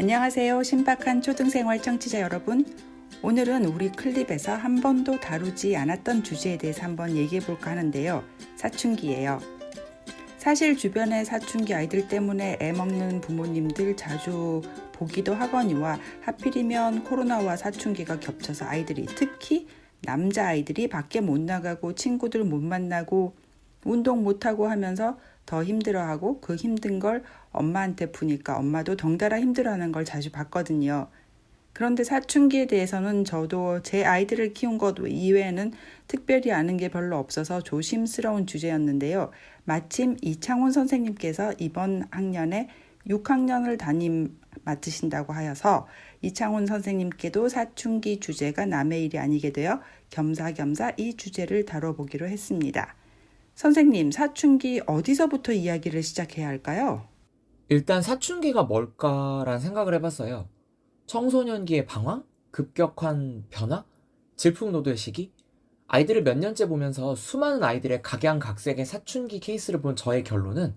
안녕하세요. 신박한 초등생활 청취자 여러분. 오늘은 우리 클립에서 한 번도 다루지 않았던 주제에 대해서 한번 얘기해 볼까 하는데요. 사춘기예요. 사실 주변에 사춘기 아이들 때문에 애 먹는 부모님들 자주 보기도 하거니와 하필이면 코로나와 사춘기가 겹쳐서 아이들이 특히 남자아이들이 밖에 못 나가고 친구들 못 만나고 운동 못하고 하면서 더 힘들어하고 그 힘든 걸 엄마한테 푸니까 엄마도 덩달아 힘들어하는 걸 자주 봤거든요. 그런데 사춘기에 대해서는 저도 제 아이들을 키운 것 이외에는 특별히 아는 게 별로 없어서 조심스러운 주제였는데요. 마침 이창훈 선생님께서 이번 학년에 6학년을 맡으신다고 하여서 이창훈 선생님께도 사춘기 주제가 남의 일이 아니게 되어 겸사겸사 이 주제를 다뤄보기로 했습니다. 선생님, 사춘기 어디서부터 이야기를 시작해야 할까요? 일단 사춘기가 뭘까라는 생각을 해봤어요. 청소년기의 방황? 급격한 변화? 질풍노도의 시기? 아이들을 몇 년째 보면서 수많은 아이들의 각양각색의 사춘기 케이스를 본 저의 결론은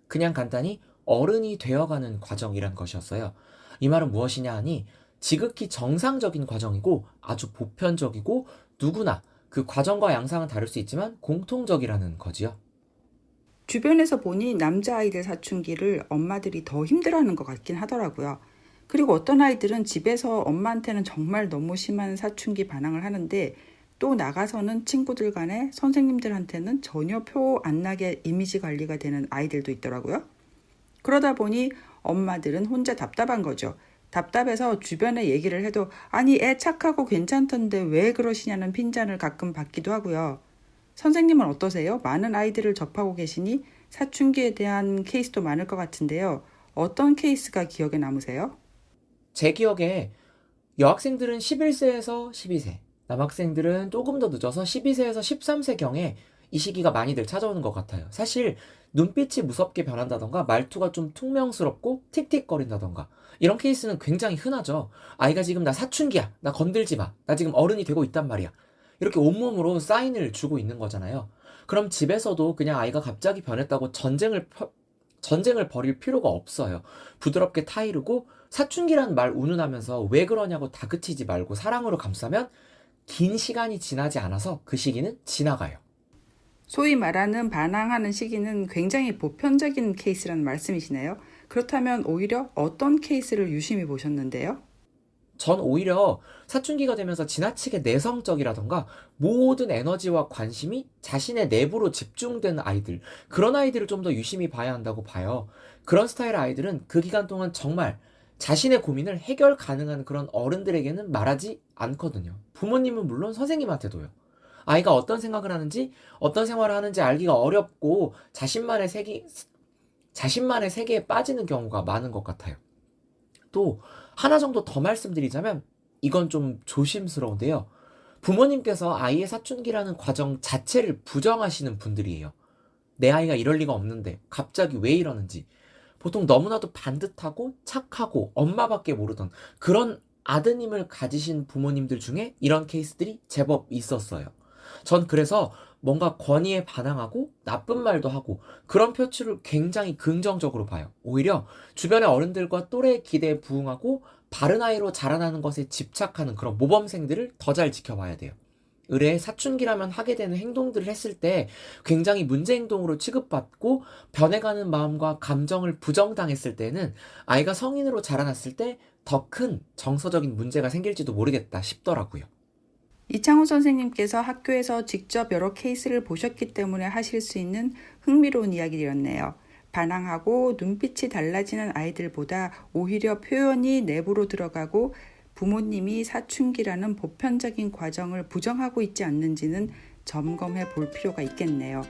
그냥 간단히 어른이 되어가는 과정이란 것이었어요. 이 말은 무엇이냐 하니 지극히 정상적인 과정이고 아주 보편적이고 누구나 그 과정과 양상은 다를 수 있지만 공통적이라는 거지요. 주변에서 보니 남자아이들 사춘기를 엄마들이 더 힘들어하는 것 같긴 하더라고요. 그리고 어떤 아이들은 집에서 엄마한테는 정말 너무 심한 사춘기 반항을 하는데 또 나가서는 친구들 간에 선생님들한테는 전혀 표 안 나게 이미지 관리가 되는 아이들도 있더라고요. 그러다 보니 엄마들은 혼자 답답한 거죠. 답답해서 주변에 얘기를 해도 아니 애 착하고 괜찮던데 왜 그러시냐는 핀잔을 가끔 받기도 하고요. 선생님은 어떠세요? 많은 아이들을 접하고 계시니 사춘기에 대한 케이스도 많을 것 같은데요. 어떤 케이스가 기억에 남으세요? 제 기억에 여학생들은 11세에서 12세, 남학생들은 조금 더 늦어서 12세에서 13세경에 이 시기가 많이들 찾아오는 것 같아요. 사실 눈빛이 무섭게 변한다던가 말투가 좀 퉁명스럽고 틱틱거린다던가 이런 케이스는 굉장히 흔하죠. 아이가 지금 나 사춘기야, 나 건들지 마, 나 지금 어른이 되고 있단 말이야. 이렇게 온몸으로 사인을 주고 있는 거잖아요. 그럼 집에서도 그냥 아이가 갑자기 변했다고 전쟁을 벌일 필요가 없어요. 부드럽게 타이르고 사춘기란 말 운운하면서 왜 그러냐고 다그치지 말고 사랑으로 감싸면 긴 시간이 지나지 않아서 그 시기는 지나가요. 소위 말하는 반항하는 시기는 굉장히 보편적인 케이스라는 말씀이시네요. 그렇다면 오히려 어떤 케이스를 유심히 보셨는데요? 전 오히려 사춘기가 되면서 지나치게 내성적이라던가 모든 에너지와 관심이 자신의 내부로 집중되는 아이들, 그런 아이들을 좀 더 유심히 봐야 한다고 봐요. 그런 스타일의 아이들은 그 기간 동안 정말 자신의 고민을 해결 가능한 그런 어른들에게는 말하지 않거든요. 부모님은 물론 선생님한테도요. 아이가 어떤 생각을 하는지, 어떤 생활을 하는지 알기가 어렵고 자신만의 세계에 빠지는 경우가 많은 것 같아요. 또 하나 정도 더 말씀드리자면 이건 좀 조심스러운데요. 부모님께서 아이의 사춘기라는 과정 자체를 부정하시는 분들이에요. 내 아이가 이럴 리가 없는데 갑자기 왜 이러는지. 보통 너무나도 반듯하고 착하고 엄마밖에 모르던 그런 아드님을 가지신 부모님들 중에 이런 케이스들이 제법 있었어요. 전 그래서 뭔가 권위에 반항하고 나쁜 말도 하고 그런 표출을 굉장히 긍정적으로 봐요. 오히려 주변의 어른들과 또래의 기대에 부응하고 바른 아이로 자라나는 것에 집착하는 그런 모범생들을 더 잘 지켜봐야 돼요. 의뢰의 사춘기라면 하게 되는 행동들을 했을 때 굉장히 문제 행동으로 취급받고 변해가는 마음과 감정을 부정당했을 때는 아이가 성인으로 자라났을 때 더 큰 정서적인 문제가 생길지도 모르겠다 싶더라고요. 이창호 선생님께서 학교에서 직접 여러 케이스를 보셨기 때문에 하실 수 있는 흥미로운 이야기였네요. 반항하고 눈빛이 달라지는 아이들보다 오히려 표현이 내부로 들어가고 부모님이 사춘기라는 보편적인 과정을 부정하고 있지 않는지는 점검해 볼 필요가 있겠네요.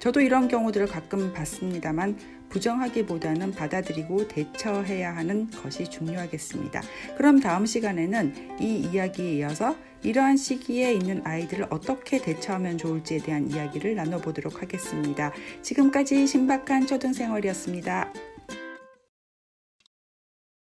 저도 이런 경우들을 가끔 봤습니다만 부정하기보다는 받아들이고 대처해야 하는 것이 중요하겠습니다. 그럼 다음 시간에는 이 이야기에 이어서 이러한 시기에 있는 아이들을 어떻게 대처하면 좋을지에 대한 이야기를 나눠보도록 하겠습니다. 지금까지 신박한 초등생활이었습니다.